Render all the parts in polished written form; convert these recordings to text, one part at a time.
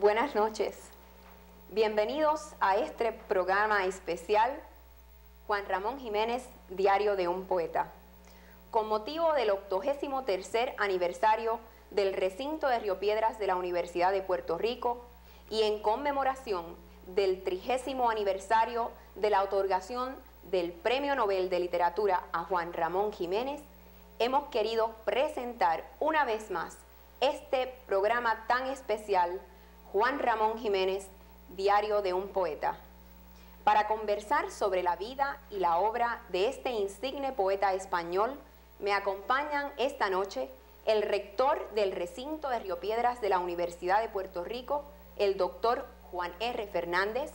Buenas noches. Bienvenidos a este programa especial Juan Ramón Jiménez, Diario de un Poeta. Con motivo del 83º aniversario del recinto de Río Piedras de la Universidad de Puerto Rico y en conmemoración del 30º aniversario de la otorgación del Premio Nobel de Literatura a Juan Ramón Jiménez, hemos querido presentar una vez más este programa tan especial, Juan Ramón Jiménez, Diario de un Poeta, para conversar sobre la vida y la obra de este insigne poeta español. Me acompañan esta noche el rector del recinto de Río Piedras de la Universidad de Puerto Rico, el doctor Juan R. Fernández,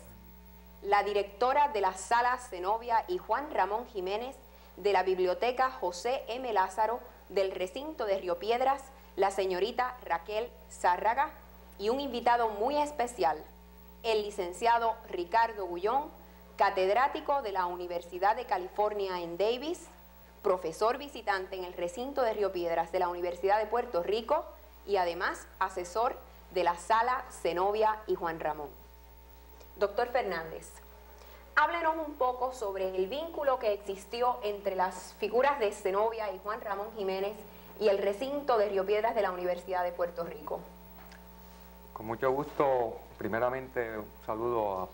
la directora de la Sala Zenobia y Juan Ramón Jiménez de la Biblioteca José M. Lázaro del recinto de Río Piedras, la señorita Raquel Zárraga, y un invitado muy especial, el licenciado Ricardo Gullón, catedrático de la Universidad de California en Davis, profesor visitante en el recinto de Río Piedras de la Universidad de Puerto Rico y además asesor de la Sala Zenobia y Juan Ramón. Doctor Fernández, háblenos un poco sobre el vínculo que existió entre las figuras de Zenobia y Juan Ramón Jiménez y el recinto de Río Piedras de la Universidad de Puerto Rico. Con mucho gusto, primeramente un saludo a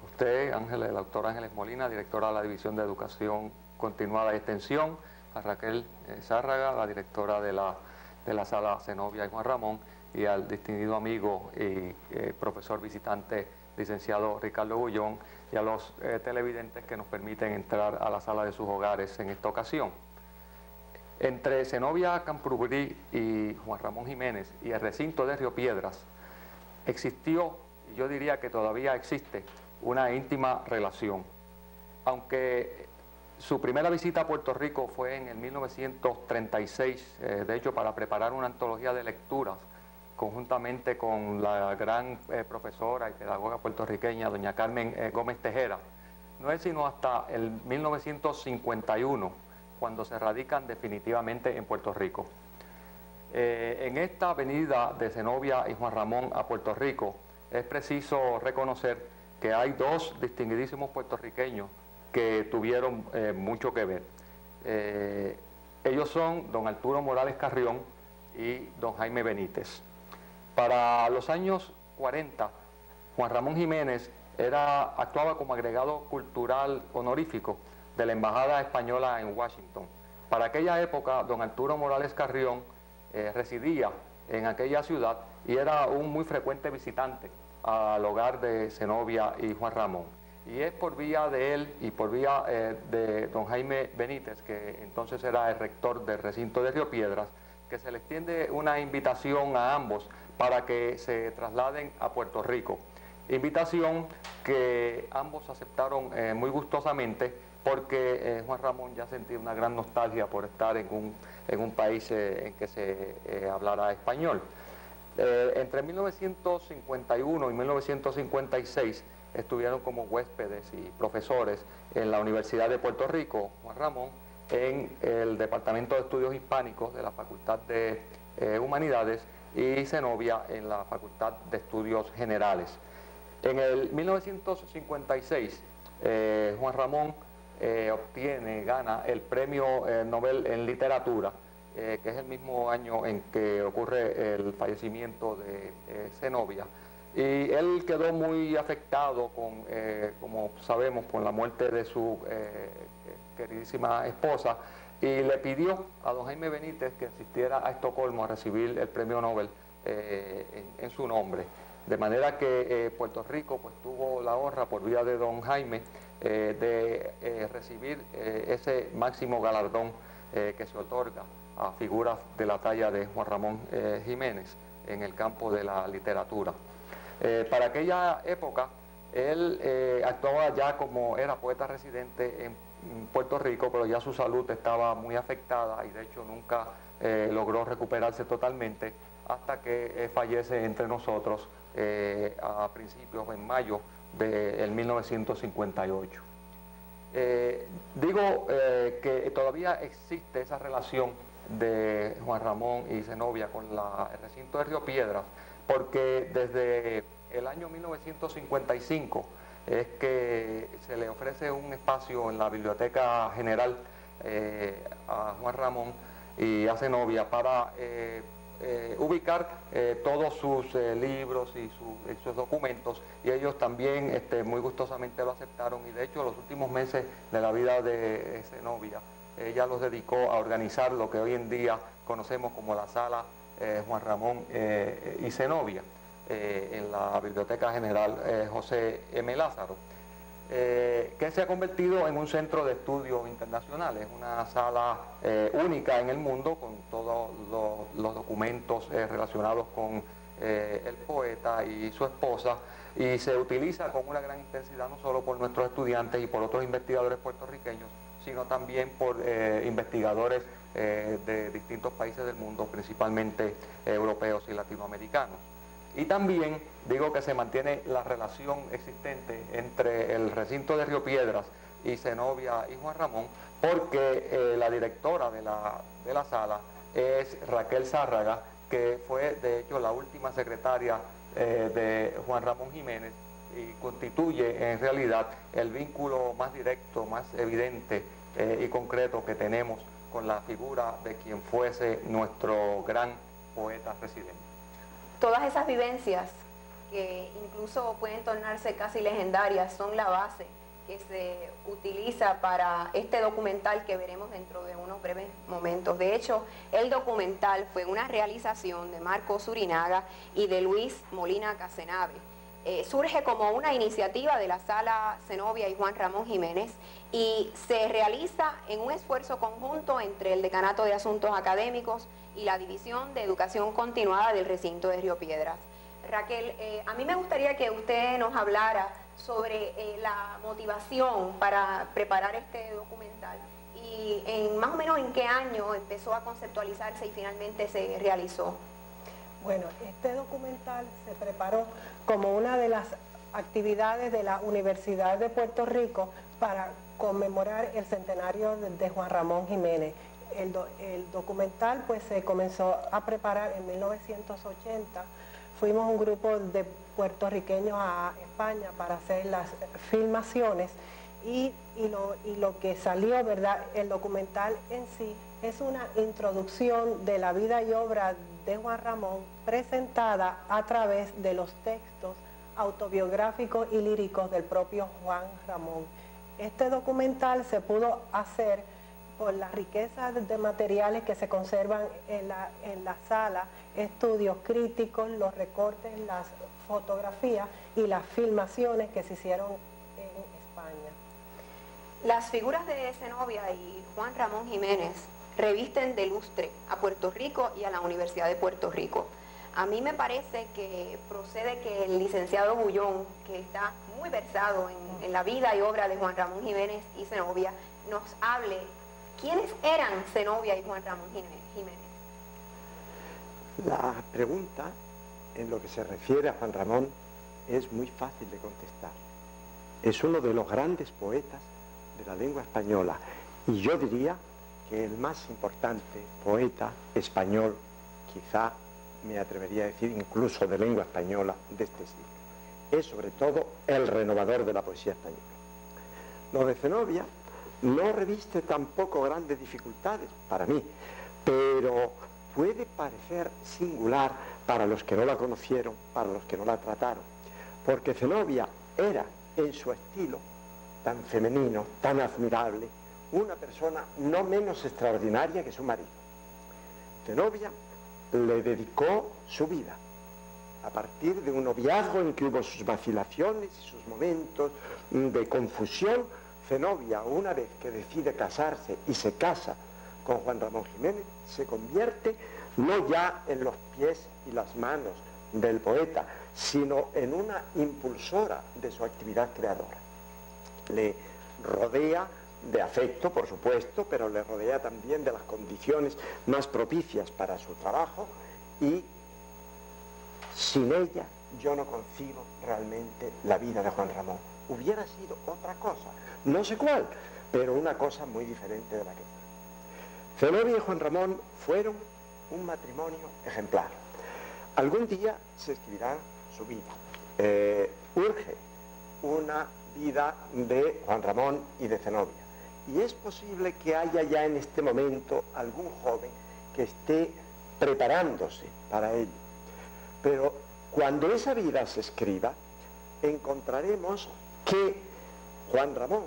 usted, la doctora Ángeles Molina, directora de la División de Educación Continuada y Extensión, a Raquel Zárraga, la directora de la Sala Zenobia y Juan Ramón, y al distinguido amigo y profesor visitante, licenciado Ricardo Gullón, y a los televidentes que nos permiten entrar a la sala de sus hogares en esta ocasión. Entre Zenobia Camprubí y Juan Ramón Jiménez y el recinto de Río Piedras existió, y yo diría que todavía existe, una íntima relación. Aunque su primera visita a Puerto Rico fue en el 1936, de hecho para preparar una antología de lecturas, conjuntamente con la gran profesora y pedagoga puertorriqueña, doña Carmen Gómez Tejera. No es sino hasta el 1951 cuando se radican definitivamente en Puerto Rico. En esta venida de Zenobia y Juan Ramón a Puerto Rico, es preciso reconocer que hay dos distinguidísimos puertorriqueños que tuvieron mucho que ver. Ellos son don Arturo Morales Carrión y don Jaime Benítez. Para los años 40, Juan Ramón Jiménez actuaba como agregado cultural honorífico de la Embajada Española en Washington. Para aquella época, don Arturo Morales Carrión residía en aquella ciudad y era un muy frecuente visitante al hogar de Zenobia y Juan Ramón. Y es por vía de él y por vía de don Jaime Benítez, que entonces era el rector del recinto de Río Piedras, que se le extiende una invitación a ambos para que se trasladen a Puerto Rico. Invitación que ambos aceptaron muy gustosamente, porque Juan Ramón ya sentía una gran nostalgia por estar en un país en que se hablara español. Entre 1951 y 1956 estuvieron como huéspedes y profesores en la Universidad de Puerto Rico, Juan Ramón, en el Departamento de Estudios Hispánicos de la Facultad de Humanidades, y Zenobia en la Facultad de Estudios Generales. En el 1956, Juan Ramón gana el Premio Nobel en Literatura, que es el mismo año en que ocurre el fallecimiento de Zenobia. Y él quedó muy afectado, como sabemos, por la muerte de su queridísima esposa, y le pidió a don Jaime Benítez que asistiera a Estocolmo a recibir el Premio Nobel en su nombre. De manera que Puerto Rico pues tuvo la honra, por vía de don Jaime, de recibir ese máximo galardón que se otorga a figuras de la talla de Juan Ramón Jiménez en el campo de la literatura. Para aquella época, él actuaba ya como era poeta residente en Puerto Rico, pero ya su salud estaba muy afectada y de hecho nunca logró recuperarse totalmente hasta que fallece entre nosotros a principios, en mayo del 1958. Digo que todavía existe esa relación de Juan Ramón y Zenobia con el recinto de Río Piedras, porque desde el año 1955 es que se le ofrece un espacio en la Biblioteca General a Juan Ramón y a Zenobia para ubicar todos sus libros y sus documentos, y ellos también muy gustosamente lo aceptaron, y de hecho los últimos meses de la vida de Zenobia ella los dedicó a organizar lo que hoy en día conocemos como la Sala Juan Ramón y Zenobia en la Biblioteca General José M. Lázaro, que se ha convertido en un centro de estudios internacionales, una sala única en el mundo con todos los documentos relacionados con el poeta y su esposa, y se utiliza con una gran intensidad no solo por nuestros estudiantes y por otros investigadores puertorriqueños, sino también por investigadores de distintos países del mundo, principalmente europeos y latinoamericanos. Y también digo que se mantiene la relación existente entre el recinto de Río Piedras y Zenobia y Juan Ramón, porque la directora de la sala es Raquel Zárraga, que fue de hecho la última secretaria de Juan Ramón Jiménez, y constituye en realidad el vínculo más directo, más evidente y concreto que tenemos con la figura de quien fuese nuestro gran poeta residente. Todas esas vivencias, que incluso pueden tornarse casi legendarias, son la base que se utiliza para este documental que veremos dentro de unos breves momentos. De hecho, el documental fue una realización de Marcos Urinaga y de Luis Molina Casenave. Surge como una iniciativa de la Sala Zenobia y Juan Ramón Jiménez y se realiza en un esfuerzo conjunto entre el Decanato de Asuntos Académicos y la División de Educación Continuada del recinto de Río Piedras. Raquel, a mí me gustaría que usted nos hablara sobre la motivación para preparar este documental y más o menos en qué año empezó a conceptualizarse y finalmente se realizó. Bueno, este documental se preparó como una de las actividades de la Universidad de Puerto Rico para conmemorar el centenario de Juan Ramón Jiménez. El documental pues se comenzó a preparar en 1980. Fuimos un grupo de puertorriqueños a España para hacer las filmaciones y lo que salió, ¿verdad? El documental en sí es una introducción de la vida y obra de Juan Ramón presentada a través de los textos autobiográficos y líricos del propio Juan Ramón. Este documental se pudo hacer por la riqueza de materiales que se conservan en la sala, estudios críticos, los recortes, las fotografías y las filmaciones que se hicieron en España. Las figuras de Zenobia y Juan Ramón Jiménez revisten de lustre a Puerto Rico y a la Universidad de Puerto Rico. A mí me parece que procede que el licenciado Bullón, que está muy versado en la vida y obra de Juan Ramón Jiménez y Zenobia, nos hable quiénes eran Zenobia y Juan Ramón Jiménez. La pregunta, en lo que se refiere a Juan Ramón, es muy fácil de contestar. Es uno de los grandes poetas de la lengua española, y yo diría que el más importante poeta español, quizá me atrevería a decir incluso de lengua española de este siglo. Es sobre todo el renovador de la poesía española. Lo de Zenobia no reviste tampoco grandes dificultades para mí, pero puede parecer singular para los que no la conocieron, para los que no la trataron, porque Zenobia era en su estilo tan femenino, tan admirable, una persona no menos extraordinaria que su marido. Zenobia le dedicó su vida a partir de un noviazgo en que hubo sus vacilaciones y sus momentos de confusión. Zenobia, una vez que decide casarse y se casa con Juan Ramón Jiménez, se convierte no ya en los pies y las manos del poeta, sino en una impulsora de su actividad creadora. Le rodea de afecto, por supuesto, pero le rodea también de las condiciones más propicias para su trabajo, y sin ella yo no concibo realmente la vida de Juan Ramón. Hubiera sido otra cosa, no sé cuál, pero una cosa muy diferente de la que Zenobia y Juan Ramón fueron un matrimonio ejemplar. Algún día se escribirá su vida. Urge una vida de Juan Ramón y de Zenobia. Y es posible que haya ya en este momento algún joven que esté preparándose para ello. Pero cuando esa vida se escriba, encontraremos que Juan Ramón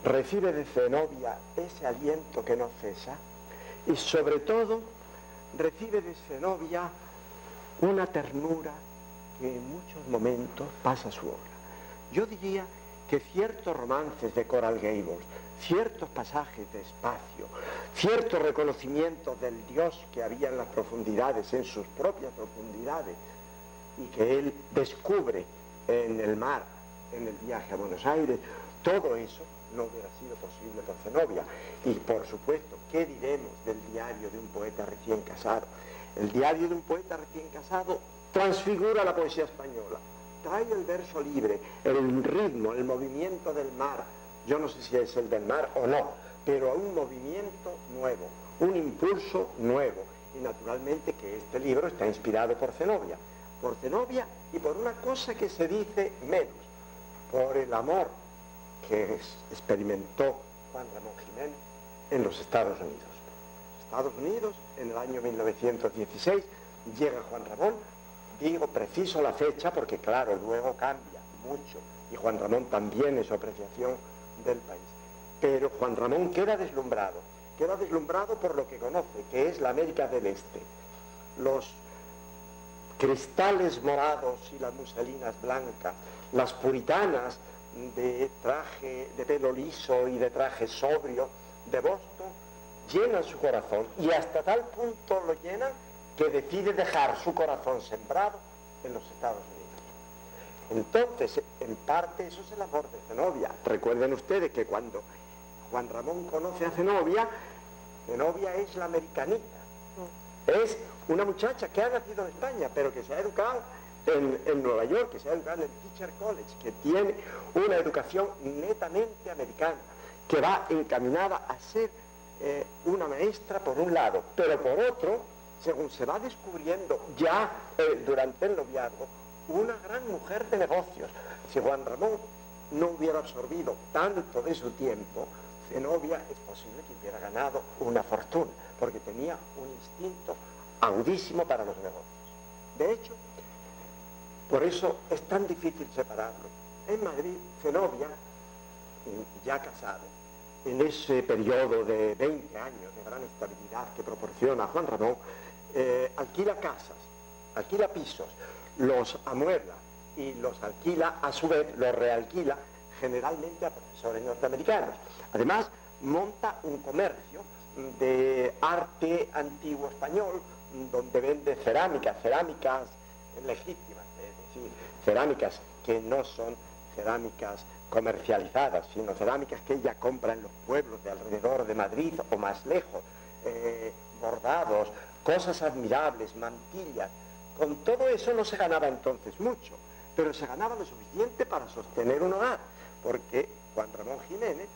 recibe de Zenobia ese aliento que no cesa y sobre todo recibe de Zenobia una ternura que en muchos momentos pasa su obra. Yo diría que ciertos romances de Coral Gables, ciertos pasajes de espacio, ciertos reconocimientos del Dios que había en las profundidades, en sus propias profundidades, y que él descubre en el mar, en el viaje a Buenos Aires, todo eso no hubiera sido posible por Zenobia. Y por supuesto, ¿qué diremos del diario de un poeta recién casado? El diario de un poeta recién casado transfigura la poesía española, trae el verso libre, el ritmo, el movimiento del mar. Yo no sé si es el del mar o no, pero un movimiento nuevo, un impulso nuevo. Y naturalmente que este libro está inspirado por Zenobia y por una cosa que se dice menos, por el amor que experimentó Juan Ramón Jiménez en los Estados Unidos. Estados Unidos, en el año 1916, llega Juan Ramón, digo preciso la fecha porque claro, luego cambia mucho, y Juan Ramón también en su apreciación del país. Pero Juan Ramón queda deslumbrado por lo que conoce, que es la América del Este. Los cristales morados y las muselinas blancas, las puritanas de traje de pelo liso y de traje sobrio de Boston, llenan su corazón, y hasta tal punto lo llenan que decide dejar su corazón sembrado en los Estados Unidos. Entonces, en parte, eso es el amor de Zenobia. Recuerden ustedes que cuando Juan Ramón conoce a Zenobia, Zenobia es la americanita. Es una muchacha que ha nacido en España, pero que se ha educado en Nueva York, que se ha educado en el Teacher College, que tiene una educación netamente americana, que va encaminada a ser una maestra por un lado, pero por otro, según se va descubriendo ya durante el noviazgo, una gran mujer de negocios. Si Juan Ramón no hubiera absorbido tanto de su tiempo, Zenobia es posible que hubiera ganado una fortuna, porque tenía un instinto agudísimo para los negocios. De hecho, por eso es tan difícil separarlo. En Madrid, Zenobia, ya casado, en ese periodo de 20 años de gran estabilidad que proporciona Juan Ramón, alquila casas, alquila pisos, los amuebla y los alquila, a su vez los realquila generalmente a profesores norteamericanos. Además, monta un comercio de arte antiguo español, donde vende cerámicas legítimas, es decir, cerámicas que no son cerámicas comercializadas, sino cerámicas que ella compra en los pueblos de alrededor de Madrid o más lejos, bordados, cosas admirables, mantillas. Con todo eso no se ganaba entonces mucho, pero se ganaba lo suficiente para sostener un hogar, porque Juan Ramón Jiménez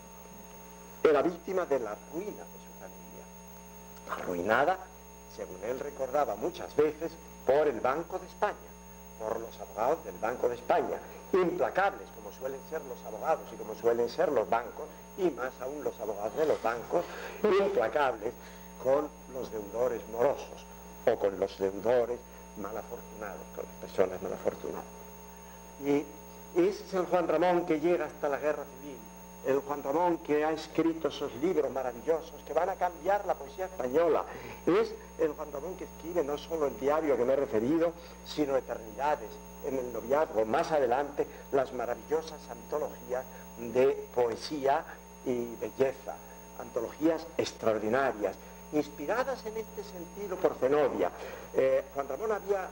era víctima de la ruina de su familia, arruinada, según él recordaba muchas veces, por el Banco de España, por los abogados del Banco de España, implacables como suelen ser los abogados y como suelen ser los bancos, y más aún los abogados de los bancos, implacables con los deudores morosos o con los deudores malafortunados, con las personas malafortunadas. Y ese es el Juan Ramón que llega hasta la Guerra Civil, el Juan Ramón que ha escrito esos libros maravillosos que van a cambiar la poesía española. Es el Juan Ramón que escribe no solo el diario que me he referido, sino Eternidades, en el noviazgo, más adelante, las maravillosas antologías de poesía y belleza, antologías extraordinarias, inspiradas en este sentido por Zenobia. Juan Ramón había,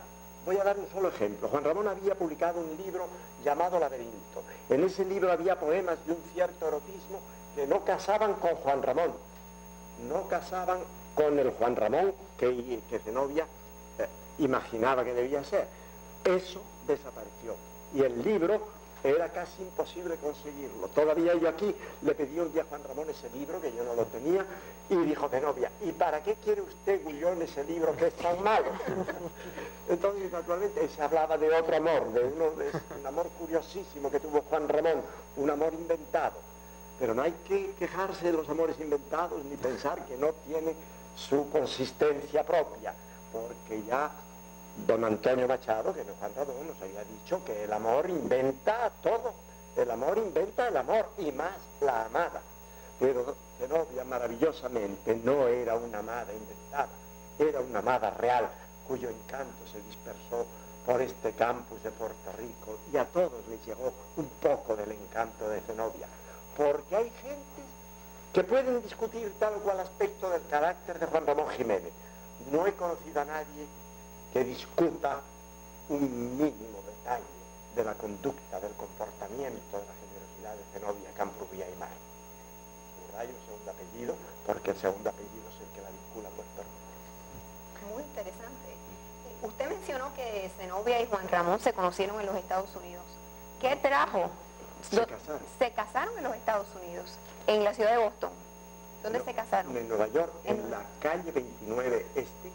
voy a dar un solo ejemplo, Juan Ramón había publicado un libro llamado Laberinto. En ese libro había poemas de un cierto erotismo que no casaban con Juan Ramón, no casaban con el Juan Ramón que Zenobia imaginaba que debía ser. Eso desapareció y el libro era casi imposible conseguirlo. Todavía yo aquí le pedí un día a Juan Ramón ese libro, que yo no lo tenía, y dijo Zenobia, ¿y para qué quiere usted, Gullón, ese libro que es tan malo? Entonces, naturalmente, se hablaba de otro amor, de un amor curiosísimo que tuvo Juan Ramón, un amor inventado. Pero no hay que quejarse de los amores inventados ni pensar que no tienen su consistencia propia, porque ya don Antonio Machado, que nos ha dado, nos había dicho que el amor inventa todo, el amor inventa el amor y más la amada. Pero Zenobia maravillosamente no era una amada inventada, era una amada real, cuyo encanto se dispersó por este campus de Puerto Rico y a todos les llegó un poco del encanto de Zenobia, porque hay gentes que pueden discutir tal o cual aspecto del carácter de Juan Ramón Jiménez. No he conocido a nadie que discuta un mínimo detalle de la conducta, del comportamiento, de la generosidad de Zenobia Camprubí Aymar. Subrayo el segundo apellido, porque el segundo apellido es el que la vincula a Puerto Rico. Muy interesante. Usted mencionó que Zenobia y Juan Ramón se conocieron en los Estados Unidos. ¿Qué trajo? Se casaron. Se casaron en los Estados Unidos, en la ciudad de Boston. ¿Dónde se casaron? En Nueva York, en la calle 29 Este,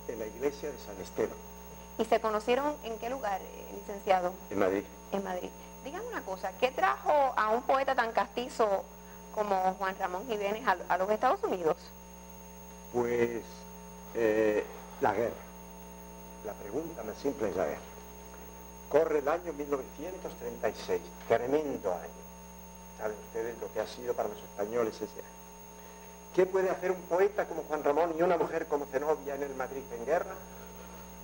en la iglesia de San Esteban. ¿Y se conocieron en qué lugar, licenciado? En Madrid. En Madrid. Dígame una cosa, ¿qué trajo a un poeta tan castizo como Juan Ramón Jiménez a los Estados Unidos? Pues la guerra. La pregunta más simple es la guerra. Corre el año 1936, tremendo año. Saben ustedes lo que ha sido para los españoles ese año. ¿Qué puede hacer un poeta como Juan Ramón y una mujer como Zenobia en el Madrid en guerra?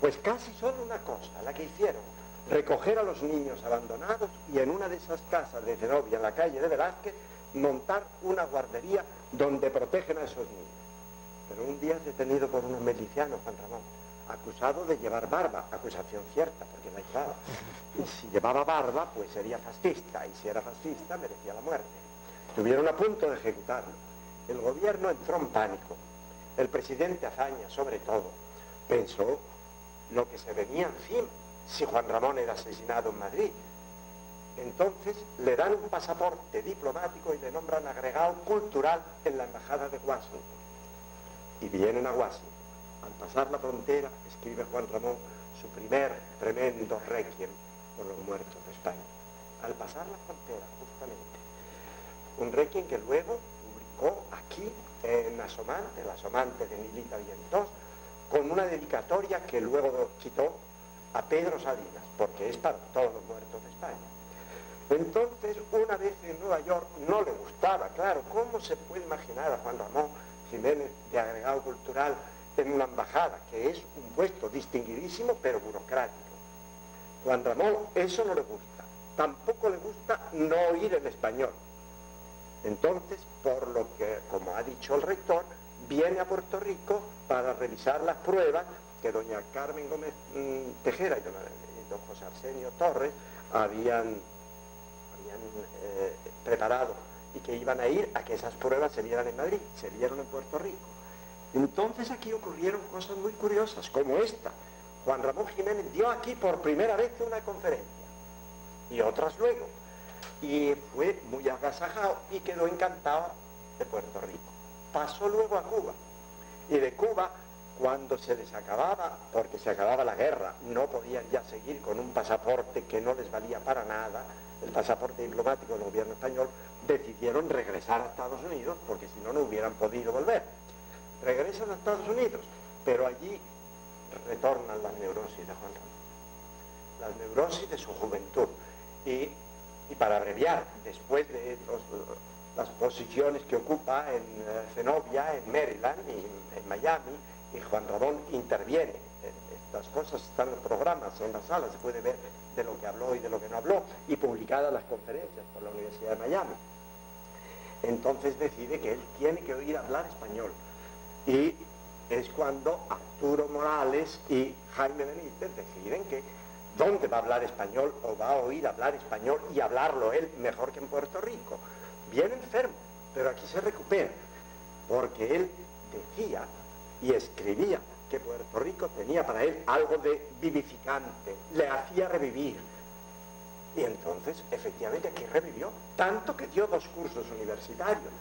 Pues casi solo una cosa, la que hicieron, recoger a los niños abandonados y en una de esas casas de Zenobia, en la calle de Velázquez, montar una guardería donde protegen a esos niños. Pero un día es detenido por unos milicianos, Juan Ramón, acusado de llevar barba, acusación cierta, porque la llevaba. Y si llevaba barba, pues sería fascista, y si era fascista, merecía la muerte. Estuvieron a punto de ejecutarlo. El gobierno entró en pánico. El presidente Azaña, sobre todo, pensó lo que se venía encima si Juan Ramón era asesinado en Madrid. Entonces le dan un pasaporte diplomático y le nombran agregado cultural en la embajada de Washington. Y vienen a Washington. Al pasar la frontera, escribe Juan Ramón su primer tremendo requiem por los muertos de España. Al pasar la frontera, justamente. Un requiem que luego publicó aquí en Asomante, el Asomante de Milita Vientos, con una dedicatoria que luego quitó a Pedro Salinas, porque es para todos los muertos de España. Entonces, una vez en Nueva York, no le gustaba, claro, ¿cómo se puede imaginar a Juan Ramón Jiménez de agregado cultural en una embajada, que es un puesto distinguidísimo, pero burocrático? Juan Ramón eso no le gusta, tampoco le gusta no oír el español. Entonces, por lo que, como ha dicho el rector, viene a Puerto Rico para revisar las pruebas que doña Carmen Gómez Tejera y don José Arsenio Torres habían preparado y que iban a ir a que esas pruebas se vieran en Madrid, se vieron en Puerto Rico. Entonces aquí ocurrieron cosas muy curiosas, como esta. Juan Ramón Jiménez dio aquí por primera vez una conferencia, y otras luego, y fue muy agasajado y quedó encantado de Puerto Rico. Pasó luego a Cuba, y de Cuba, cuando se les acababa, porque se acababa la guerra, no podían ya seguir con un pasaporte que no les valía para nada, el pasaporte diplomático del gobierno español, decidieron regresar a Estados Unidos, porque si no, no hubieran podido volver. Regresan a Estados Unidos, pero allí retornan las neurosis de Juan Ramón, las neurosis de su juventud. Y para abreviar, después de las posiciones que ocupa en Zenobia, en Maryland y en Miami, y Juan Ramón interviene. Estas cosas están en los programas, en las salas, se puede ver de lo que habló y de lo que no habló, y publicadas las conferencias por la Universidad de Miami. Entonces decide que él tiene que oír hablar español. Y es cuando Arturo Morales y Jaime Benítez deciden que dónde va a hablar español o va a oír hablar español y hablarlo él mejor que en Puerto Rico. Bien enfermo, pero aquí se recupera, porque él decía y escribía que Puerto Rico tenía para él algo de vivificante, le hacía revivir. Y entonces, efectivamente, aquí revivió, tanto que dio 2 cursos universitarios,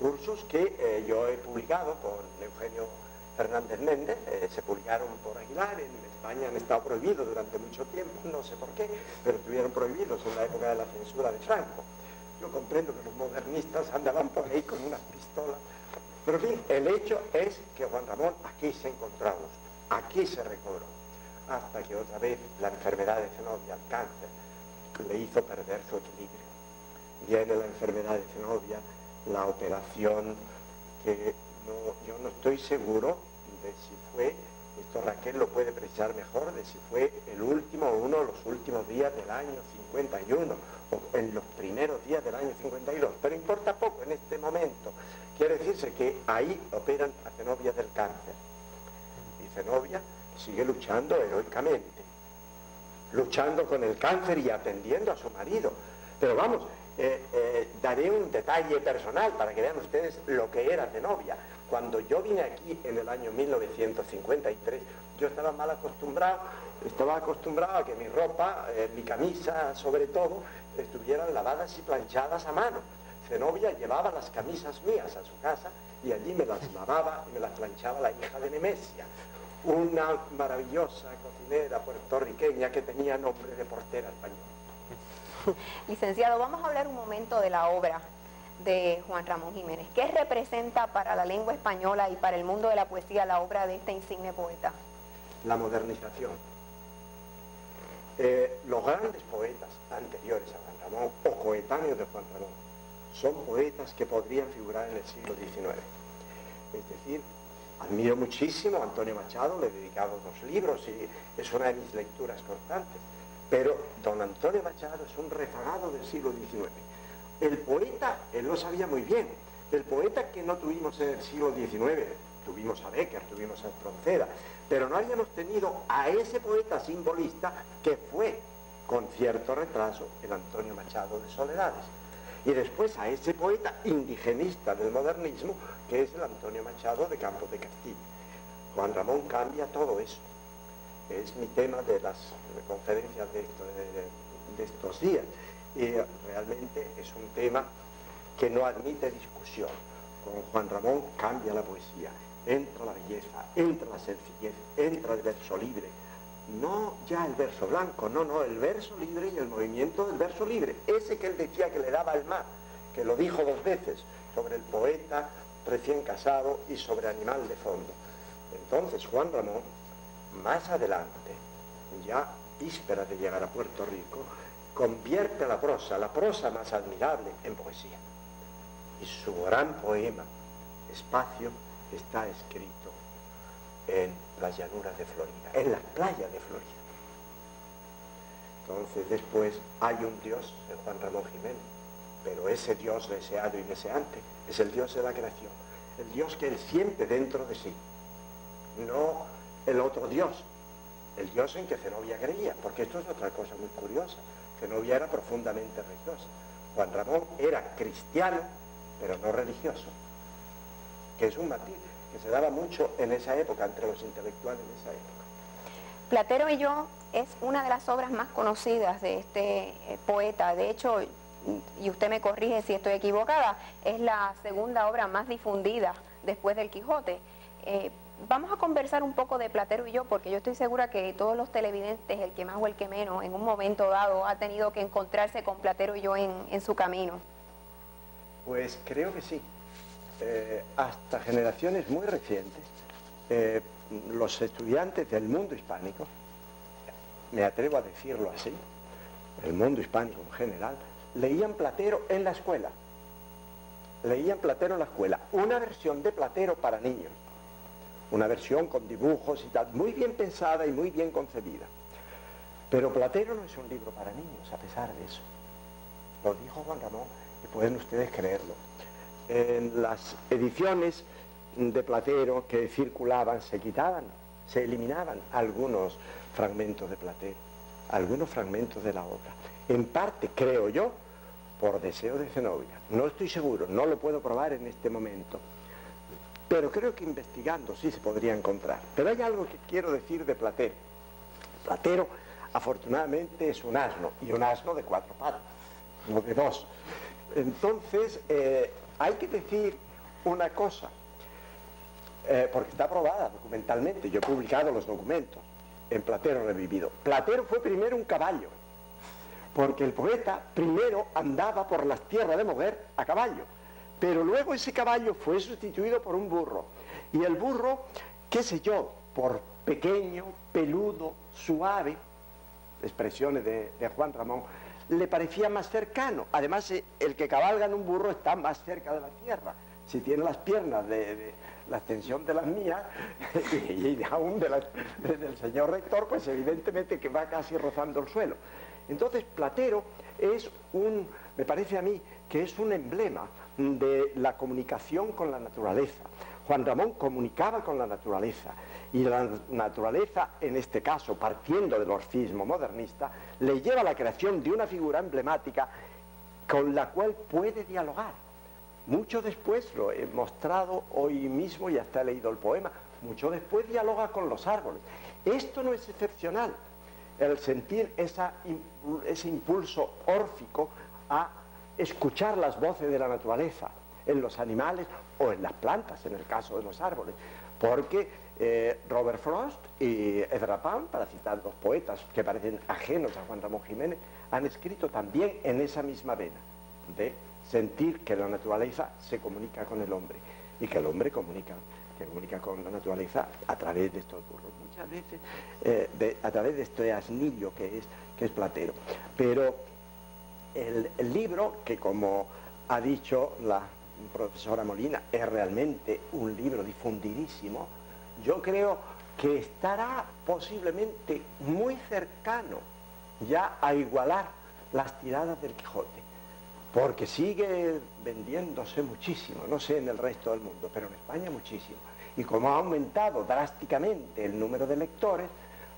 cursos que yo he publicado con Eugenio Fernández Méndez, se publicaron por Aguilar, en España han estado prohibidos durante mucho tiempo, no sé por qué, pero estuvieron prohibidos en la época de la censura de Franco. Yo comprendo que los modernistas andaban por ahí con unas pistolas, pero en fin, el hecho es que Juan Ramón aquí se encontró a gusto, aquí se recobró, hasta que otra vez la enfermedad de Zenobia, el cáncer, le hizo perder su equilibrio. Viene la enfermedad de Zenobia, la operación que yo no estoy seguro de si fue, esto Raquel lo puede precisar mejor, de si fue el último o uno de los últimos días del año 51 o en los primeros días del año 52, pero importa poco en este momento. Quiere decirse que ahí operan a Zenobia del cáncer y Zenobia sigue luchando heroicamente, luchando con el cáncer y atendiendo a su marido. Pero vamos, daré un detalle personal para que vean ustedes lo que era Zenobia. Cuando yo vine aquí en el año 1953, yo estaba mal acostumbrado, a que mi ropa, mi camisa sobre todo, estuvieran lavadas y planchadas a mano. Zenobia llevaba las camisas mías a su casa y allí me las lavaba y me las planchaba la hija de Nemesia, una maravillosa cocinera puertorriqueña que tenía nombre de portera española. Licenciado, vamos a hablar un momento de la obra de Juan Ramón Jiménez. ¿Qué representa para la lengua española y para el mundo de la poesía la obra de este insigne poeta? La modernización. Los grandes poetas anteriores a Juan Ramón o coetáneos de Juan Ramón son poetas que podrían figurar en el siglo XIX. Es decir, admiro muchísimo a Antonio Machado, le he dedicado 2 libros y es una de mis lecturas constantes. Pero don Antonio Machado es un rezagado del siglo XIX. El poeta, él lo sabía muy bien, el poeta que no tuvimos en el siglo XIX, tuvimos a Bécquer, tuvimos a Espronceda, pero no habíamos tenido a ese poeta simbolista que fue, con cierto retraso, el Antonio Machado de Soledades. Y después a ese poeta indigenista del modernismo, que es el Antonio Machado de Campos de Castilla. Juan Ramón cambia todo eso. Es mi tema de las conferencias de estos días. Y realmente es un tema que no admite discusión. Con Juan Ramón cambia la poesía, entra la belleza, entra la sencillez, entra el verso libre. No ya el verso blanco, no, el verso libre y el movimiento del verso libre. Ese que él decía que le daba al mar, que lo dijo 2 veces, sobre el poeta recién casado y sobre Animal de fondo. Entonces Juan Ramón, más adelante, ya víspera de llegar a Puerto Rico, convierte la prosa más admirable, en poesía. Y su gran poema, Espacio, está escrito en las llanuras de Florida, en las playas de Florida. Entonces después hay un Dios en Juan Ramón Jiménez, pero ese Dios deseado y deseante es el Dios de la creación, el Dios que él siente dentro de sí, no el otro Dios, el Dios en que Zenobia creía, porque esto es otra cosa muy curiosa. Zenobia era profundamente religiosa. Juan Ramón era cristiano, pero no religioso, que es un matiz que se daba mucho en esa época, entre los intelectuales de esa época. Platero y yo es una de las obras más conocidas de este poeta. De hecho, y usted me corrige si estoy equivocada, es la segunda obra más difundida después del Quijote. Vamos a conversar un poco de Platero y yo, porque yo estoy segura que todos los televidentes, el que más o el que menos, en un momento dado ha tenido que encontrarse con Platero y yo en su camino. Pues creo que sí. Hasta generaciones muy recientes, los estudiantes del mundo hispánico, me atrevo a decirlo así, el mundo hispánico en general, leían Platero en la escuela. Leían Platero en la escuela. Una versión de Platero para niños. Una versión con dibujos y tal, muy bien pensada y muy bien concebida. Pero Platero no es un libro para niños, a pesar de eso. Lo dijo Juan Ramón, y pueden ustedes creerlo. En las ediciones de Platero que circulaban se quitaban, se eliminaban algunos fragmentos de Platero, algunos fragmentos de la obra. En parte, creo yo, por deseo de Zenobia. No estoy seguro, no lo puedo probar en este momento. Pero creo que investigando sí se podría encontrar. Pero hay algo que quiero decir de Platero. Platero Afortunadamente es un asno, y un asno de 4 patas, no de 2. Entonces, hay que decir una cosa, porque está aprobada documentalmente, yo he publicado los documentos en Platero Revivido. Platero fue primero un caballo, porque el poeta primero andaba por las tierras de Moguer a caballo, pero luego ese caballo fue sustituido por un burro, y el burro, qué sé yo, por pequeño, peludo, suave, expresiones de Juan Ramón, le parecía más cercano. Además, el que cabalga en un burro está más cerca de la tierra. Si tiene las piernas de la extensión de las mías y aún del señor rector, pues evidentemente que va casi rozando el suelo. Entonces, Platero es me parece a mí que es un emblema de la comunicación con la naturaleza. Juan Ramón comunicaba con la naturaleza, y la naturaleza, en este caso, partiendo del orfismo modernista, le lleva a la creación de una figura emblemática con la cual puede dialogar. Mucho después, lo he mostrado hoy mismo y hasta he leído el poema, mucho después dialoga con los árboles. Esto no es excepcional, el sentir ese impulso órfico a escuchar las voces de la naturaleza en los animales o en las plantas, en el caso de los árboles, porque Robert Frost y Ezra Pound, para citar dos poetas que parecen ajenos a Juan Ramón Jiménez, han escrito también en esa misma vena de sentir que la naturaleza se comunica con el hombre y que el hombre comunica con la naturaleza a través de estos burros, muchas veces a través de este asnillo que es Platero. Pero el libro, que como ha dicho la profesora Molina, es realmente un libro difundidísimo, yo creo que estará posiblemente muy cercano ya a igualar las tiradas del Quijote, porque sigue vendiéndose muchísimo, no sé en el resto del mundo, pero en España muchísimo. Y como ha aumentado drásticamente el número de lectores,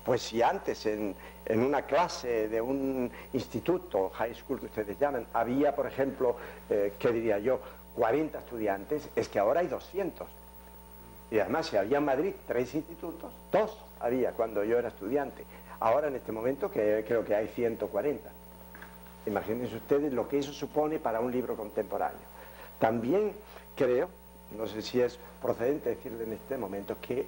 pues si antes en una clase de un instituto, high school que ustedes llaman, había, por ejemplo, ¿qué diría yo?, 40 estudiantes, es que ahora hay 200. Y además, si había en Madrid 3 institutos, 2 había cuando yo era estudiante. Ahora, en este momento, creo que hay 140. Imagínense ustedes lo que eso supone para un libro contemporáneo. También creo, no sé si es procedente decirle en este momento, que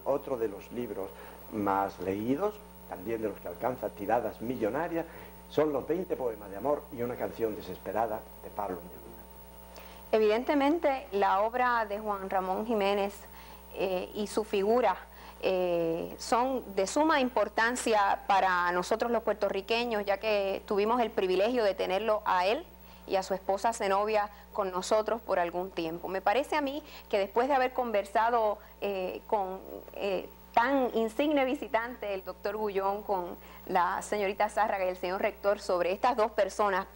otro de los libros más leídos, también de los que alcanza tiradas millonarias, son los 20 poemas de amor y una canción desesperada de Pablo Neruda. Evidentemente, la obra de Juan Ramón Jiménez y su figura son de suma importancia para nosotros los puertorriqueños, ya que tuvimos el privilegio de tenerlo a él y a su esposa Zenobia con nosotros por algún tiempo. Me parece a mí que después de haber conversado con tan insigne visitante, el doctor Bullón, con la señorita Zárraga y el señor rector, sobre estas dos personas,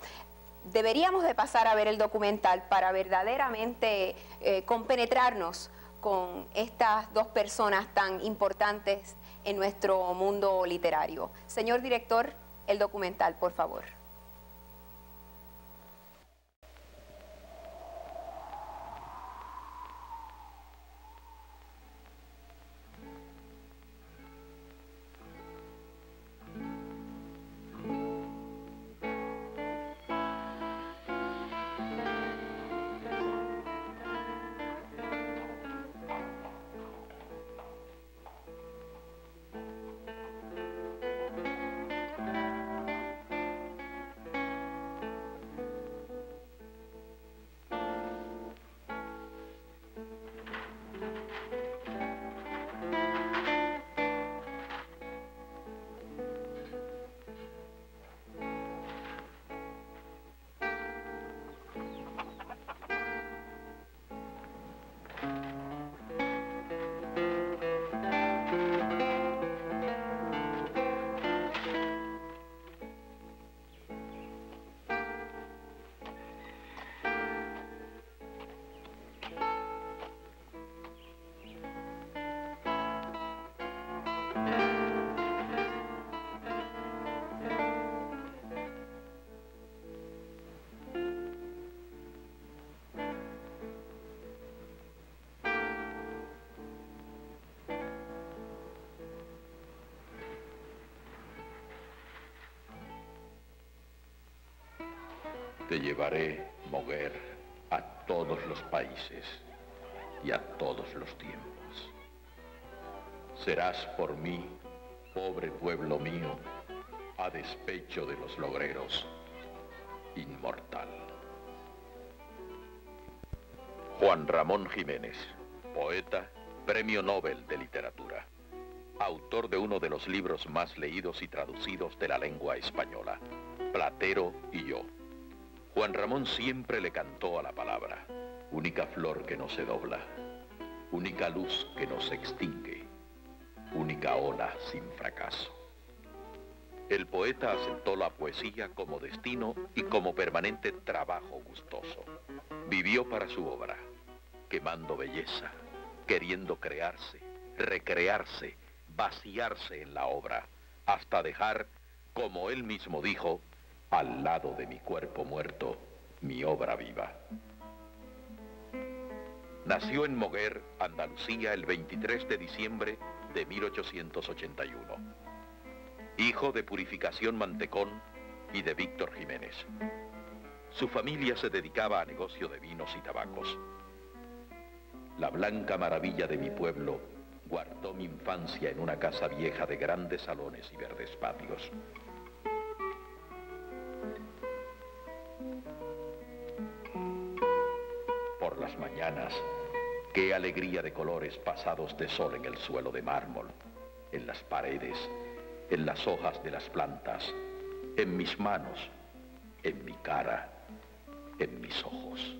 deberíamos de pasar a ver el documental para verdaderamente compenetrarnos con estas dos personas tan importantes en nuestro mundo literario. Señor director, el documental, por favor. Te llevaré, Moguer, a todos los países y a todos los tiempos. Serás por mí, pobre pueblo mío, a despecho de los logreros, inmortal. Juan Ramón Jiménez, poeta, Premio Nobel de Literatura. Autor de uno de los libros más leídos y traducidos de la lengua española, Platero y yo. Juan Ramón siempre le cantó a la palabra, única flor que no se dobla, única luz que no se extingue, única ola sin fracaso. El poeta aceptó la poesía como destino y como permanente trabajo gustoso. Vivió para su obra, quemando belleza, queriendo crearse, recrearse, vaciarse en la obra, hasta dejar, como él mismo dijo, al lado de mi cuerpo muerto, mi obra viva. Nació en Moguer, Andalucía, el 23 de diciembre de 1881. Hijo de Purificación Mantecón y de Víctor Jiménez. Su familia se dedicaba a negocio de vinos y tabacos. La blanca maravilla de mi pueblo guardó mi infancia en una casa vieja de grandes salones y verdes patios. Por las mañanas, qué alegría de colores pasados de sol en el suelo de mármol, en las paredes, en las hojas de las plantas, en mis manos, en mi cara, en mis ojos.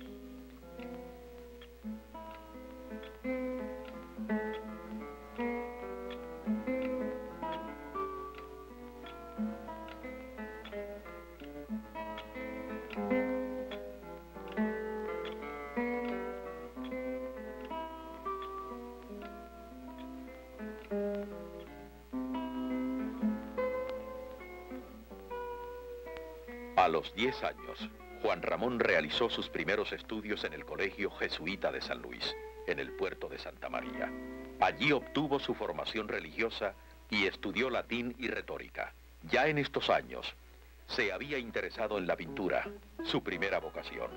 A los 10 años, Juan Ramón realizó sus primeros estudios en el Colegio Jesuita de San Luis, en el puerto de Santa María. Allí obtuvo su formación religiosa y estudió latín y retórica. Ya en estos años, se había interesado en la pintura, su primera vocación.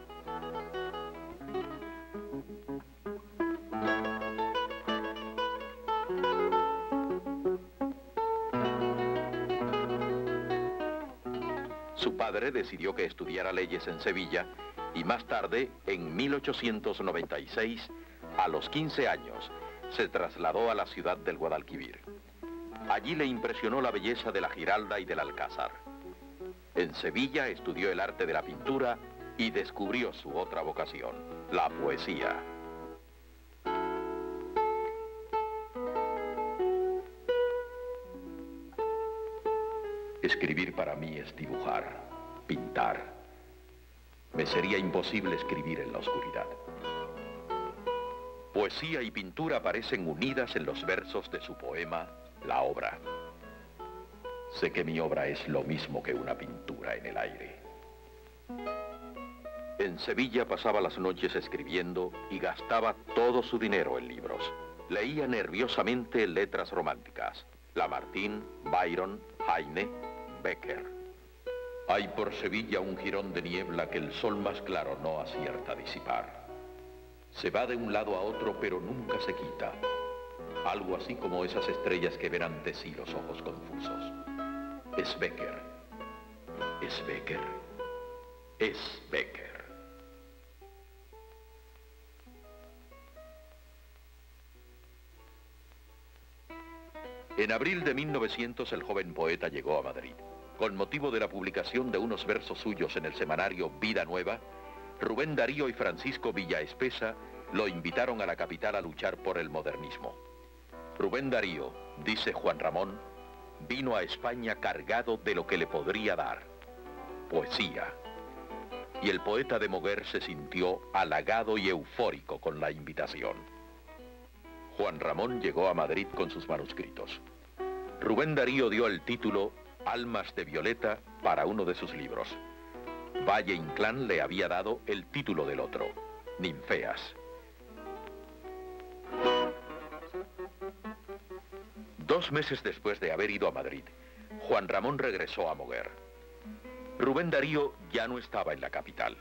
Su padre decidió que estudiara leyes en Sevilla y más tarde, en 1896, a los 15 años, se trasladó a la ciudad del Guadalquivir. Allí le impresionó la belleza de la Giralda y del Alcázar. En Sevilla estudió el arte de la pintura y descubrió su otra vocación, la poesía. Escribir para mí es dibujar, pintar. Me sería imposible escribir en la oscuridad. Poesía y pintura parecen unidas en los versos de su poema, La Obra. Sé que mi obra es lo mismo que una pintura en el aire. En Sevilla pasaba las noches escribiendo y gastaba todo su dinero en libros. Leía nerviosamente letras románticas, Lamartine, Byron, Heine, Becker. Hay por Sevilla un jirón de niebla que el sol más claro no acierta a disipar. Se va de un lado a otro, pero nunca se quita. Algo así como esas estrellas que ven ante sí los ojos confusos. Es Becker. Es Becker. Es Becker. En abril de 1900 el joven poeta llegó a Madrid. Con motivo de la publicación de unos versos suyos en el semanario Vida Nueva, Rubén Darío y Francisco Villaespesa lo invitaron a la capital a luchar por el modernismo. Rubén Darío, dice Juan Ramón, vino a España cargado de lo que le podría dar, poesía. Y el poeta de Moguer se sintió halagado y eufórico con la invitación. Juan Ramón llegó a Madrid con sus manuscritos. Rubén Darío dio el título Almas de Violeta para uno de sus libros. Valle Inclán le había dado el título del otro, Ninfeas. 2 meses después de haber ido a Madrid, Juan Ramón regresó a Moguer. Rubén Darío ya no estaba en la capital,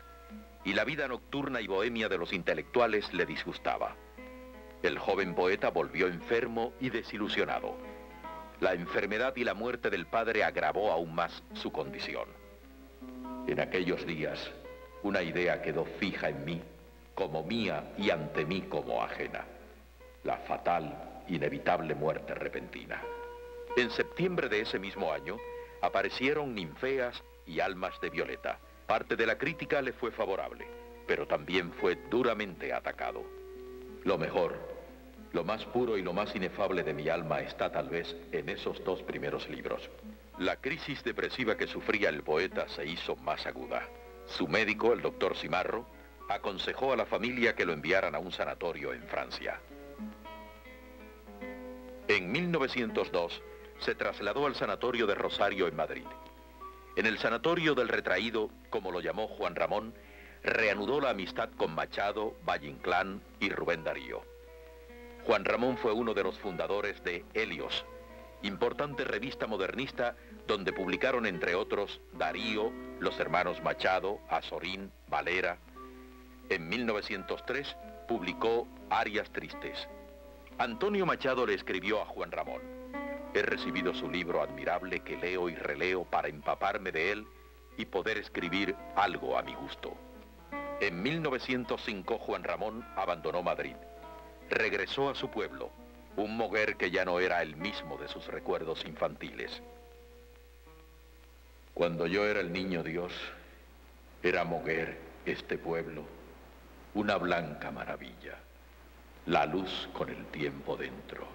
y la vida nocturna y bohemia de los intelectuales le disgustaba. El joven poeta volvió enfermo y desilusionado. La enfermedad y la muerte del padre agravó aún más su condición. En aquellos días, una idea quedó fija en mí, como mía y ante mí como ajena: la fatal, inevitable muerte repentina. En septiembre de ese mismo año, aparecieron Ninfeas y Almas de Violeta. Parte de la crítica le fue favorable, pero también fue duramente atacado. Lo mejor, lo más puro y lo más inefable de mi alma está tal vez en esos dos primeros libros. La crisis depresiva que sufría el poeta se hizo más aguda. Su médico, el doctor Cimarro, aconsejó a la familia que lo enviaran a un sanatorio en Francia. En 1902 se trasladó al sanatorio de Rosario en Madrid. En el sanatorio del retraído, como lo llamó Juan Ramón, reanudó la amistad con Machado, Valle Inclán y Rubén Darío. Juan Ramón fue uno de los fundadores de Helios, importante revista modernista donde publicaron entre otros Darío, los hermanos Machado, Azorín, Valera. En 1903 publicó Arias Tristes. Antonio Machado le escribió a Juan Ramón: he recibido su libro admirable que leo y releo para empaparme de él y poder escribir algo a mi gusto. En 1905 Juan Ramón abandonó Madrid. Regresó a su pueblo, un Moguer que ya no era el mismo de sus recuerdos infantiles. Cuando yo era el niño Dios, era Moguer, este pueblo, una blanca maravilla, la luz con el tiempo dentro.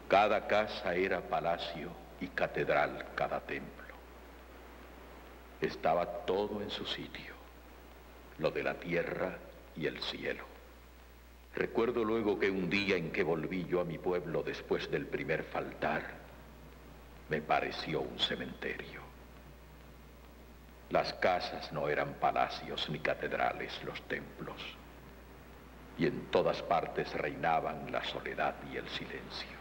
Cada casa era palacio y catedral cada templo. Estaba todo en su sitio, lo de la tierra y el cielo. Recuerdo luego que un día en que volví yo a mi pueblo después del primer faltar, me pareció un cementerio. Las casas no eran palacios ni catedrales, los templos. Y en todas partes reinaban la soledad y el silencio.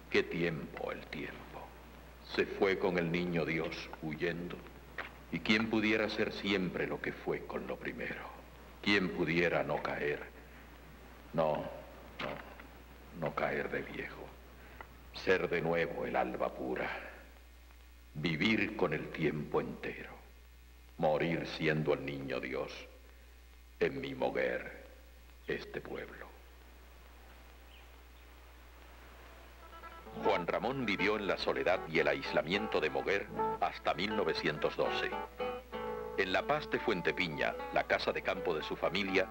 ¿Qué tiempo el tiempo? Se fue con el niño Dios huyendo. ¿Y quién pudiera ser siempre lo que fue con lo primero? ¿Quién pudiera no caer? No caer de viejo. Ser de nuevo el alba pura. Vivir con el tiempo entero. Morir siendo el niño Dios. En mi Moguer, este pueblo. Juan Ramón vivió en la soledad y el aislamiento de Moguer hasta 1912. En La Paz de Fuentepiña, la casa de campo de su familia,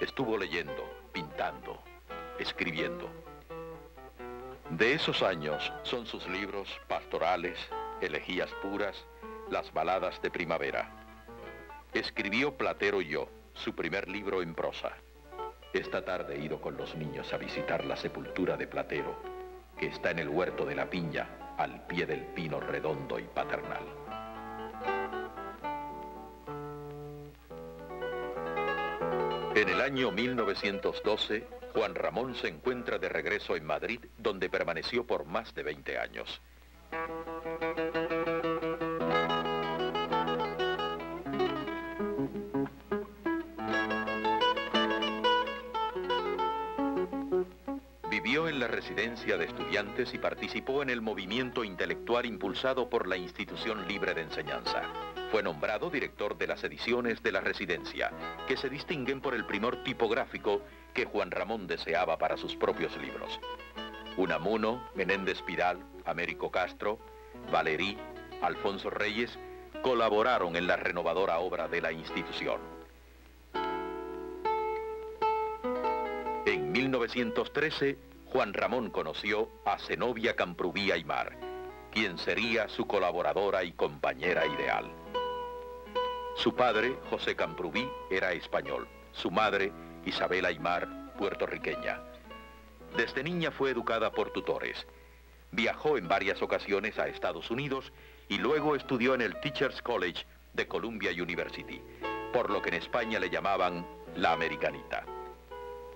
estuvo leyendo, pintando, escribiendo. De esos años son sus libros Pastorales, Elegías puras, Las baladas de primavera. Escribió Platero y yo, su primer libro en prosa. Esta tarde he ido con los niños a visitar la sepultura de Platero, que está en el huerto de la Piña, al pie del pino redondo y paternal. En el año 1912, Juan Ramón se encuentra de regreso en Madrid, donde permaneció por más de 20 años. Vivió en la residencia de estudiantes y participó en el movimiento intelectual impulsado por la Institución Libre de Enseñanza. Fue nombrado director de las ediciones de la residencia, que se distinguen por el primor tipográfico que Juan Ramón deseaba para sus propios libros. Unamuno, Menéndez Pidal, Américo Castro, Valerí, Alfonso Reyes colaboraron en la renovadora obra de la institución. En 1913, Juan Ramón conoció a Zenobia Camprubí Aymar, quien sería su colaboradora y compañera ideal. Su padre, José Camprubí, era español, su madre, Isabel Aymar, puertorriqueña. Desde niña fue educada por tutores. Viajó en varias ocasiones a Estados Unidos y luego estudió en el Teachers College de Columbia University, por lo que en España le llamaban la americanita.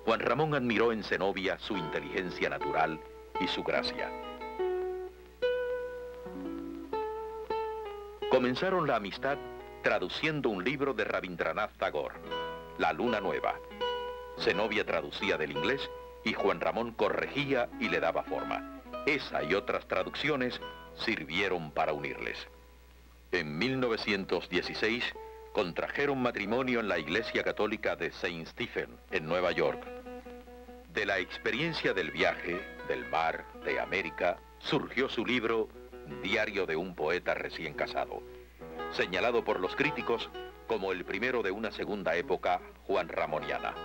Juan Ramón admiró en Zenobia su inteligencia natural y su gracia. Comenzaron la amistad traduciendo un libro de Rabindranath Tagore, La Luna Nueva. Zenobia traducía del inglés y Juan Ramón corregía y le daba forma. Esa y otras traducciones sirvieron para unirles. En 1916 contrajeron matrimonio en la Iglesia Católica de Saint Stephen, en Nueva York. De la experiencia del viaje, del mar, de América, surgió su libro Diario de un poeta recién casado, señalado por los críticos como el primero de una segunda época juanramoniana.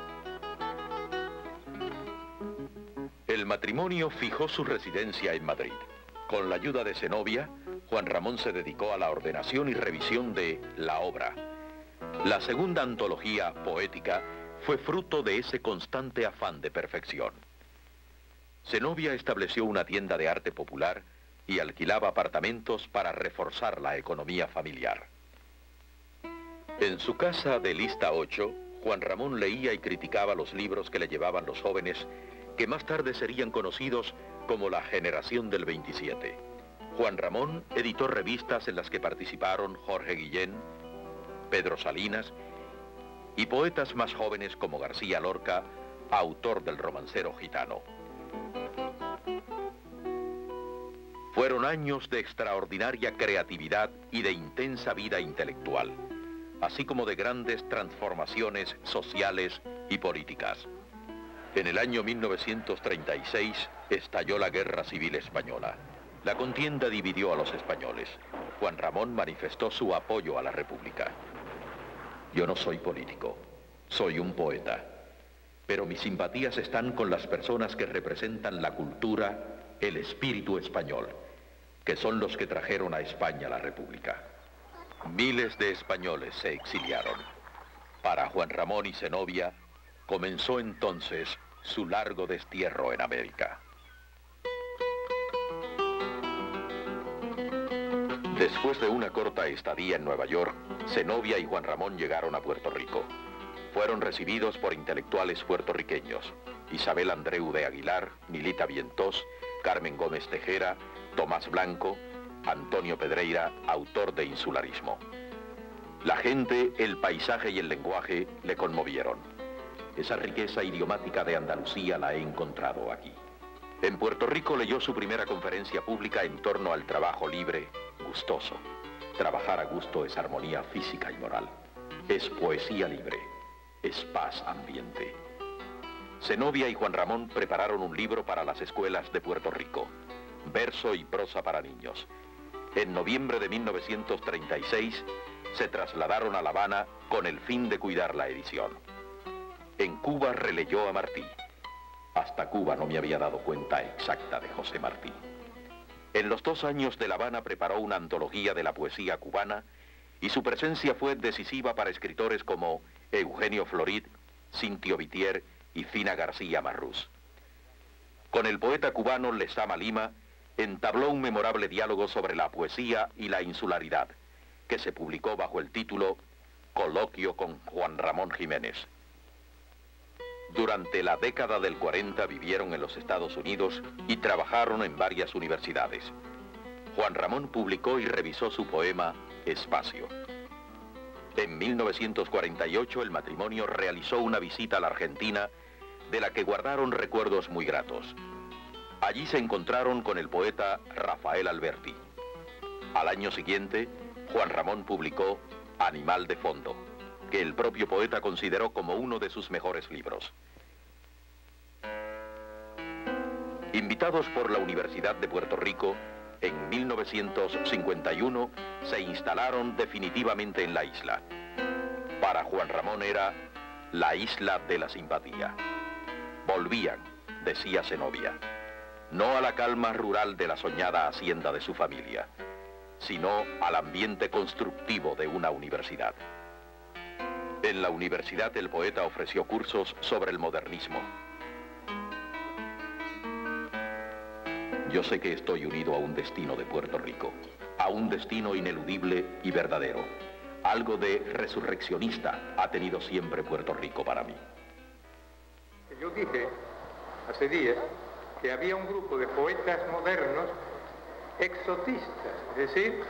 El matrimonio fijó su residencia en Madrid. Con la ayuda de Zenobia, Juan Ramón se dedicó a la ordenación y revisión de La Obra. La segunda antología poética fue fruto de ese constante afán de perfección. Zenobia estableció una tienda de arte popular y alquilaba apartamentos para reforzar la economía familiar. En su casa de Lista 8, Juan Ramón leía y criticaba los libros que le llevaban los jóvenes, que más tarde serían conocidos como la generación del 27. Juan Ramón editó revistas en las que participaron Jorge Guillén, Pedro Salinas y poetas más jóvenes como García Lorca, autor del romancero gitano. Fueron años de extraordinaria creatividad y de intensa vida intelectual, así como de grandes transformaciones sociales y políticas. En el año 1936 estalló la Guerra Civil Española. La contienda dividió a los españoles. Juan Ramón manifestó su apoyo a la República. Yo no soy político, soy un poeta, pero mis simpatías están con las personas que representan la cultura, el espíritu español, que son los que trajeron a España la República. Miles de españoles se exiliaron. Para Juan Ramón y Zenobia, comenzó entonces su largo destierro en América. Después de una corta estadía en Nueva York, Zenobia y Juan Ramón llegaron a Puerto Rico. Fueron recibidos por intelectuales puertorriqueños: Isabel Andreu de Aguilar, Milita Vientós, Carmen Gómez Tejera, Tomás Blanco, Antonio Pedreira, autor de Insularismo. La gente, el paisaje y el lenguaje le conmovieron. Esa riqueza idiomática de Andalucía la he encontrado aquí. En Puerto Rico leyó su primera conferencia pública en torno al trabajo libre, gustoso. Trabajar a gusto es armonía física y moral. Es poesía libre. Es paz ambiente. Zenobia y Juan Ramón prepararon un libro para las escuelas de Puerto Rico, Verso y prosa para niños. En noviembre de 1936 se trasladaron a La Habana con el fin de cuidar la edición. En Cuba releyó a Martí. Hasta Cuba no me había dado cuenta exacta de José Martí. En los 2 años de La Habana preparó una antología de la poesía cubana y su presencia fue decisiva para escritores como Eugenio Florid, Cintio Vitier y Fina García Marrús. Con el poeta cubano Lezama Lima entabló un memorable diálogo sobre la poesía y la insularidad, que se publicó bajo el título Coloquio con Juan Ramón Jiménez. Durante la década del 40 vivieron en los Estados Unidos y trabajaron en varias universidades. Juan Ramón publicó y revisó su poema Espacio. En 1948 el matrimonio realizó una visita a la Argentina, de la que guardaron recuerdos muy gratos. Allí se encontraron con el poeta Rafael Alberti. Al año siguiente, Juan Ramón publicó Animal de Fondo, que el propio poeta consideró como uno de sus mejores libros. Invitados por la Universidad de Puerto Rico, en 1951 se instalaron definitivamente en la isla. Para Juan Ramón era la isla de la simpatía. Volvían, decía Zenobia, no a la calma rural de la soñada hacienda de su familia, sino al ambiente constructivo de una universidad. En la universidad el poeta ofreció cursos sobre el modernismo. Yo sé que estoy unido a un destino de Puerto Rico, a un destino ineludible y verdadero. Algo de resurreccionista ha tenido siempre Puerto Rico para mí. Yo dije hace días que había un grupo de poetas modernos exotistas, es decir,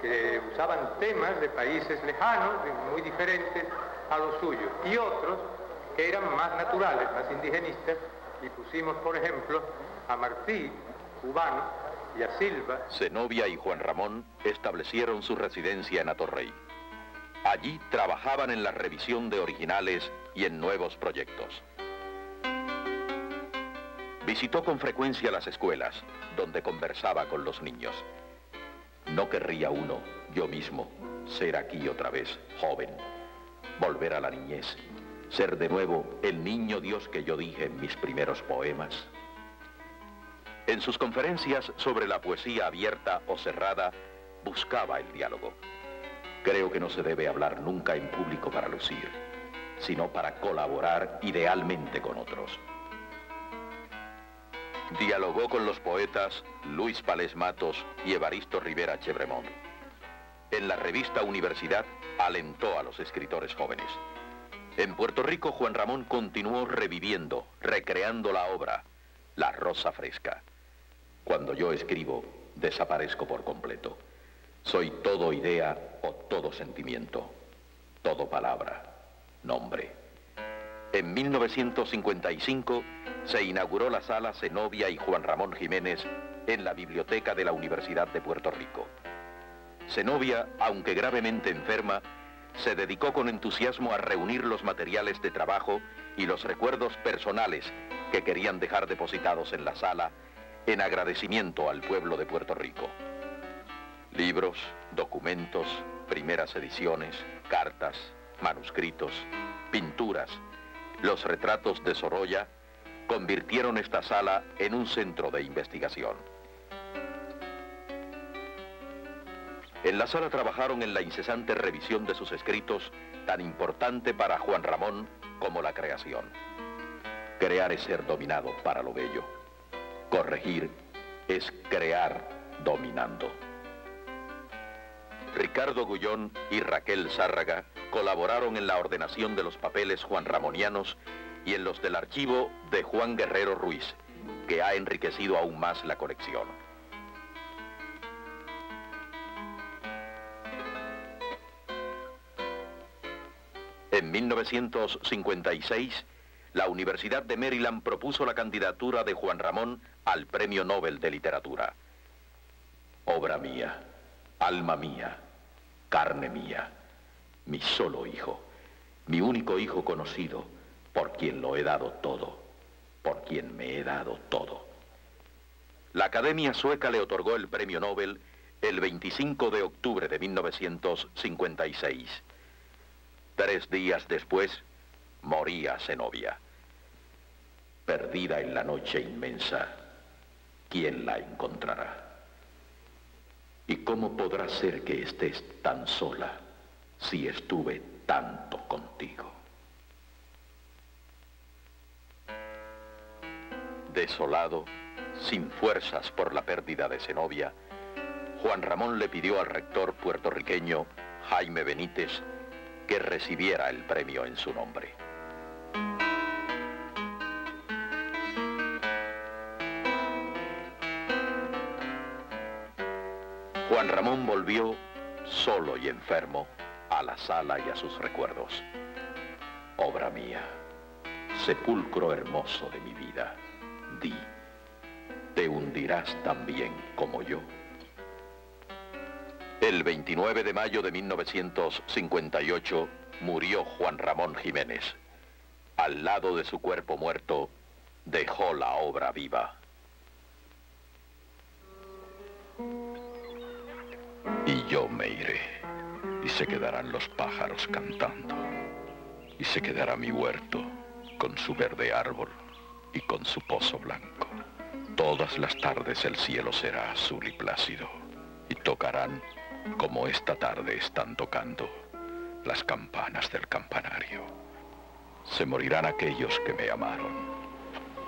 que usaban temas de países lejanos, muy diferentes a los suyos, y otros que eran más naturales, más indigenistas, y pusimos, por ejemplo, a Martí, cubano, y a Silva. Zenobia y Juan Ramón establecieron su residencia en Atorrey. Allí trabajaban en la revisión de originales y en nuevos proyectos. Visitó con frecuencia las escuelas, donde conversaba con los niños. No querría uno, yo mismo, ser aquí otra vez joven, volver a la niñez, ser de nuevo el niño Dios que yo dije en mis primeros poemas. En sus conferencias sobre la poesía abierta o cerrada, buscaba el diálogo. Creo que no se debe hablar nunca en público para lucir, sino para colaborar idealmente con otros. Dialogó con los poetas Luis Palés Matos y Evaristo Rivera Chevremont. En la revista Universidad alentó a los escritores jóvenes. En Puerto Rico, Juan Ramón continuó reviviendo, recreando la obra, La Rosa Fresca. Cuando yo escribo, desaparezco por completo. Soy todo idea o todo sentimiento, todo palabra, nombre. En 1955 se inauguró la sala Zenobia y Juan Ramón Jiménez en la biblioteca de la Universidad de Puerto Rico. Zenobia, aunque gravemente enferma, se dedicó con entusiasmo a reunir los materiales de trabajo y los recuerdos personales que querían dejar depositados en la sala en agradecimiento al pueblo de Puerto Rico. Libros, documentos, primeras ediciones, cartas, manuscritos, pinturas, los retratos de Sorolla convirtieron esta sala en un centro de investigación. En la sala trabajaron en la incesante revisión de sus escritos, tan importante para Juan Ramón como la creación. Crear es ser dominado para lo bello. Corregir es crear dominando. Ricardo Gullón y Raquel Zárraga colaboraron en la ordenación de los papeles juanramonianos y en los del archivo de Juan Guerrero Ruiz, que ha enriquecido aún más la colección. En 1956, la Universidad de Maryland propuso la candidatura de Juan Ramón al Premio Nobel de Literatura. Obra mía, alma mía, carne mía, mi solo hijo, mi único hijo conocido, por quien lo he dado todo, por quien me he dado todo. La Academia Sueca le otorgó el Premio Nobel el 25 de octubre de 1956. 3 días después, moría Zenobia. Perdida en la noche inmensa, ¿quién la encontrará? ¿Y cómo podrá ser que estés tan sola si estuve tanto contigo? Desolado, sin fuerzas por la pérdida de Zenobia, Juan Ramón le pidió al rector puertorriqueño Jaime Benítez que recibiera el premio en su nombre. Juan Ramón volvió, solo y enfermo, a la sala y a sus recuerdos. Obra mía, sepulcro hermoso de mi vida, di, ¿te hundirás también como yo? El 29 de mayo de 1958 murió Juan Ramón Jiménez. Al lado de su cuerpo muerto, dejó la obra viva. Y yo me iré, y se quedarán los pájaros cantando, y se quedará mi huerto con su verde árbol y con su pozo blanco. Todas las tardes el cielo será azul y plácido, y tocarán, como esta tarde están tocando, las campanas del campanario. Se morirán aquellos que me amaron,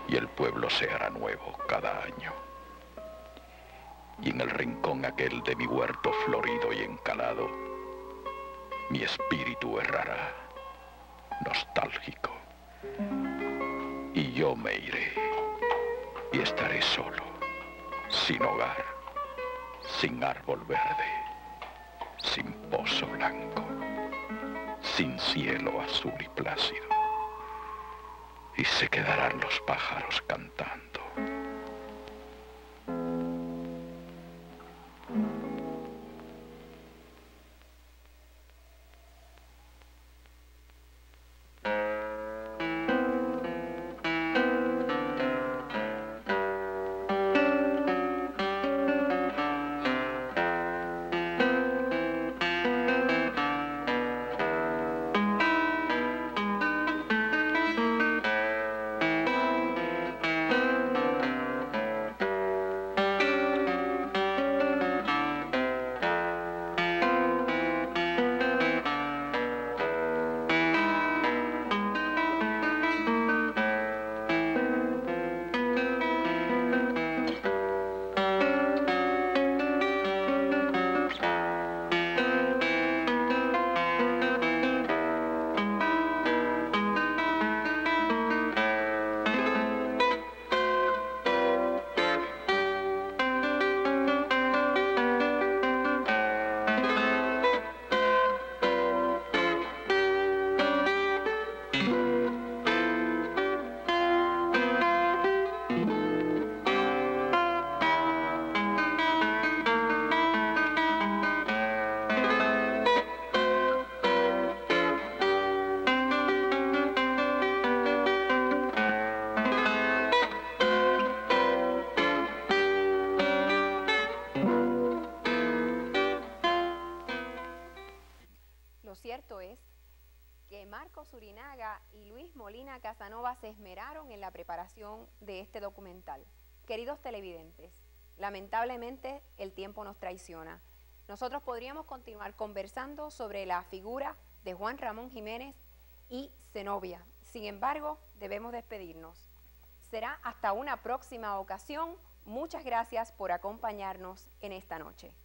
y el pueblo se hará nuevo cada año. Y en el rincón aquel de mi huerto florido y encalado, mi espíritu errará, nostálgico. Y yo me iré, y estaré solo, sin hogar, sin árbol verde, sin pozo blanco, sin cielo azul y plácido, y se quedarán los pájaros cantando. Lo cierto es que Marcos Urinaga y Luis Molina Casanova se esmeraron en la preparación de este documental. Queridos televidentes, lamentablemente el tiempo nos traiciona. Nosotros podríamos continuar conversando sobre la figura de Juan Ramón Jiménez y Zenobia. Sin embargo, debemos despedirnos. Será hasta una próxima ocasión. Muchas gracias por acompañarnos en esta noche.